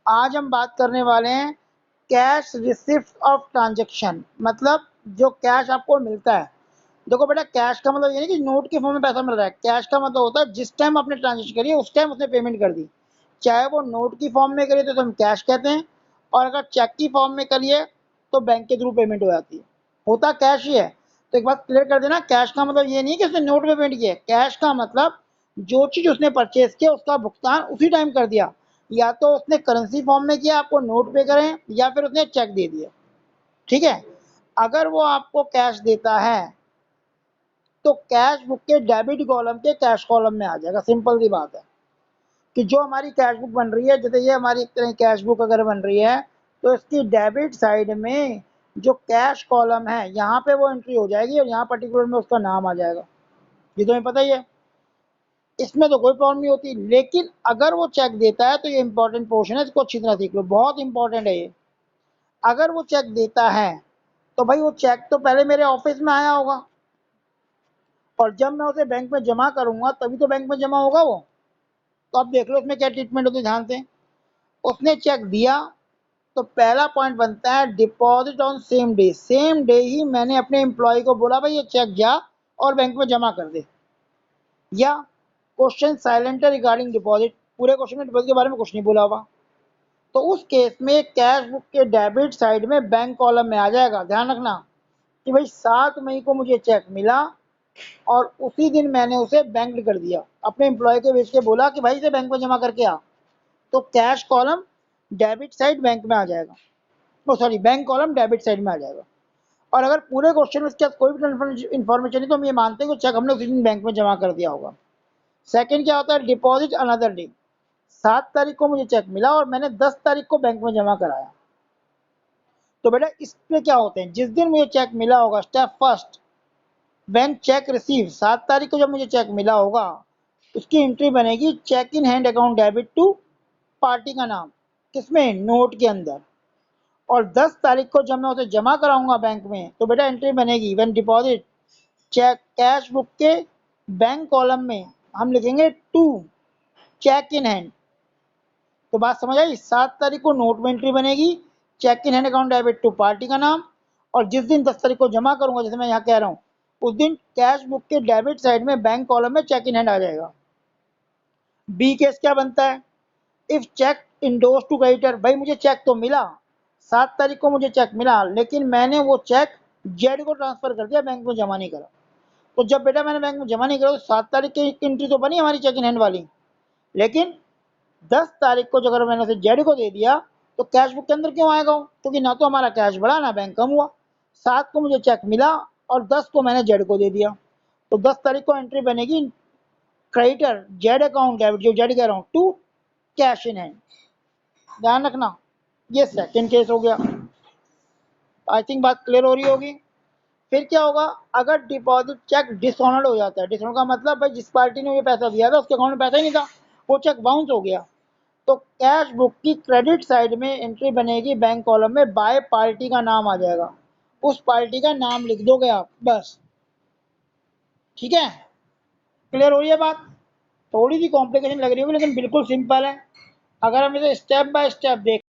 आज हम बात करने वाले हैं कैश रिसिप्ट ऑफ ट्रांजैक्शन, मतलब जो कैश आपको मिलता है। देखो बेटा, कैश का मतलब ये नहीं कि नोट के फॉर्म में पैसा मिल रहा है। कैश का मतलब होता है जिस टाइम आपने ट्रांजेक्शन करी है उस टाइम उसने पेमेंट कर दी, चाहे वो नोट की फॉर्म में करिए तो हम कैश कहते हैं, और अगर चेक की फॉर्म में करिए तो बैंक के थ्रू पेमेंट हो जाती है। होता कैश ही है। तो एक बात क्लियर कर देना, कैश का मतलब ये नहीं कि उसने नोट में पेमेंट किया है। कैश का मतलब जो चीज उसने परचेज किया उसका भुगतान उसी टाइम कर दिया, या तो उसने करेंसी फॉर्म में किया, आपको नोट पे करें, या फिर उसने चेक दे दिया। ठीक है। अगर वो आपको कैश देता है तो कैश बुक के डेबिट कॉलम के कैश कॉलम में आ जाएगा। सिंपल सी बात है कि जो हमारी कैश बुक बन रही है, जैसे ये हमारी एक तरह कैश बुक अगर बन रही है तो इसकी डेबिट साइड में जो कैश कॉलम है यहाँ पे वो एंट्री हो जाएगी, और यहाँ पर्टिकुलर में उसका नाम आ जाएगा। ये तुम्हें पता ही है, इसमें तो कोई प्रॉब्लम नहीं होती। लेकिन अगर वो चेक देता है तो ये इंपॉर्टेंट पोर्शन है, इसको अच्छी तरह सीख लो, बहुत इंपॉर्टेंट है ये। अगर वो चेक देता है तो भाई वो चेक तो पहले मेरे ऑफिस में आया होगा, और जब मैं उसे बैंक में जमा करूंगा तभी तो बैंक में जमा होगा वो। तो अब देख लो इसमें क्या ट्रीटमेंट होती है, ध्यान से। उसने चेक दिया तो पहला पॉइंट बनता है deposit on same day. Same day ही मैंने अपने एम्प्लॉय को बोला भाई ये चेक जा और बैंक में जमा कर दे। या क्वेश्चन साइलेंट है रिगार्डिंग डिपॉजिट, पूरे क्वेश्चन में डिपॉजिट के बारे में कुछ नहीं बोला हुआ, तो उस केस में कैश बुक के डेबिट साइड में बैंक कॉलम में आ जाएगा। ध्यान रखना कि भाई 7 मई को मुझे चेक मिला और उसी दिन मैंने उसे बैंक कर दिया, अपने एम्प्लॉय के भेज के बोला कि भाई इसे बैंक में जमा करके आ, तो cash column debit side bank में आ जाएगा, oh sorry bank column debit side में आ जाएगा। और अगर पूरे क्वेश्चन में इसके साथ कोई भी इन्फॉर्मेशन नहीं तो हम ये मानते हैं कि चेक हमने उसी दिन बैंक में जमा कर दिया होगा। सेकंड क्या होता है, डिपॉजिट अनदर डे। 7 तारीख को मुझे चेक मिला और मैंने 10 तारीख को बैंक में जमा कराया। तो बेटा इसमें क्या होते हैं, जिस दिन मुझे चेक मिला होगा, step first, when check receive, 7 तारीख को जब मुझे चेक मिला होगा उसकी एंट्री बनेगी cheque in hand account debit to party का नाम, किसमें, नोट के अंदर। और 10 तारीख को जब मैं उसे जमा कराऊंगा बैंक में तो बेटा एंट्री बनेगी when deposit cheque cash book के बैंक कॉलम में हम लिखेंगे टू चेक इन हैंड। तो बात समझ आई, 7 तारीख को नोट में एंट्री बनेगी cheque in hand account debit to party का नाम, और जिस दिन 10 तारीख को जमा करूंगा, जैसे मैं यहाँ कह रहा हूँ, उस दिन कैश बुक के डेबिट साइड में बैंक कॉलम में चेक इन हैंड आ जाएगा। बी केस क्या बनता है, if cheque endorse to creditor. भाई मुझे चेक तो मिला, 7 तारीख को मुझे चेक मिला, लेकिन मैंने वो चेक जेड को ट्रांसफर कर दिया, बैंक में जमा नहीं करा। तो जब बेटा मैंने बैंक में जमा नहीं करा तो 7 तारीख की एंट्री तो बनी हमारी चेक इन हैंड वाली, लेकिन 10 तारीख को जो अगर मैंने उसे जेड को दे दिया तो कैश बुक के अंदर क्यों आएगा वो? क्योंकि ना तो हमारा कैश बढ़ा ना बैंक कम हुआ। 7 को मुझे चेक मिला और 10 को मैंने जेड को दे दिया, तो 10 तारीख को एंट्री बनेगी क्रेडिटर जेड अकाउंट डेबिट, जो जेड कह रहा हूँ, टू कैश इन हैंड। ध्यान रखना, ये सेकंड केस हो गया। आई थिंक बात क्लियर हो रही होगी। फिर क्या होगा, अगर डिपॉजिट चेक डिसऑनर्ड हो जाता है। डिसऑनर्ड का मतलब भाई जिस पार्टी ने ये पैसा दिया था उसके अकाउंट में पैसा ही नहीं था, वो चेक बाउंस हो गया, तो कैश बुक की क्रेडिट साइड में एंट्री बनेगी बैंक कॉलम में, बाय पार्टी का नाम आ जाएगा, उस पार्टी का नाम लिख दोगे आप बस। ठीक है, क्लियर हो रही है बात। थोड़ी सी कॉम्प्लिकेशन लग रही होगी लेकिन बिल्कुल सिंपल है, अगर हम इसे स्टेप बाय स्टेप देख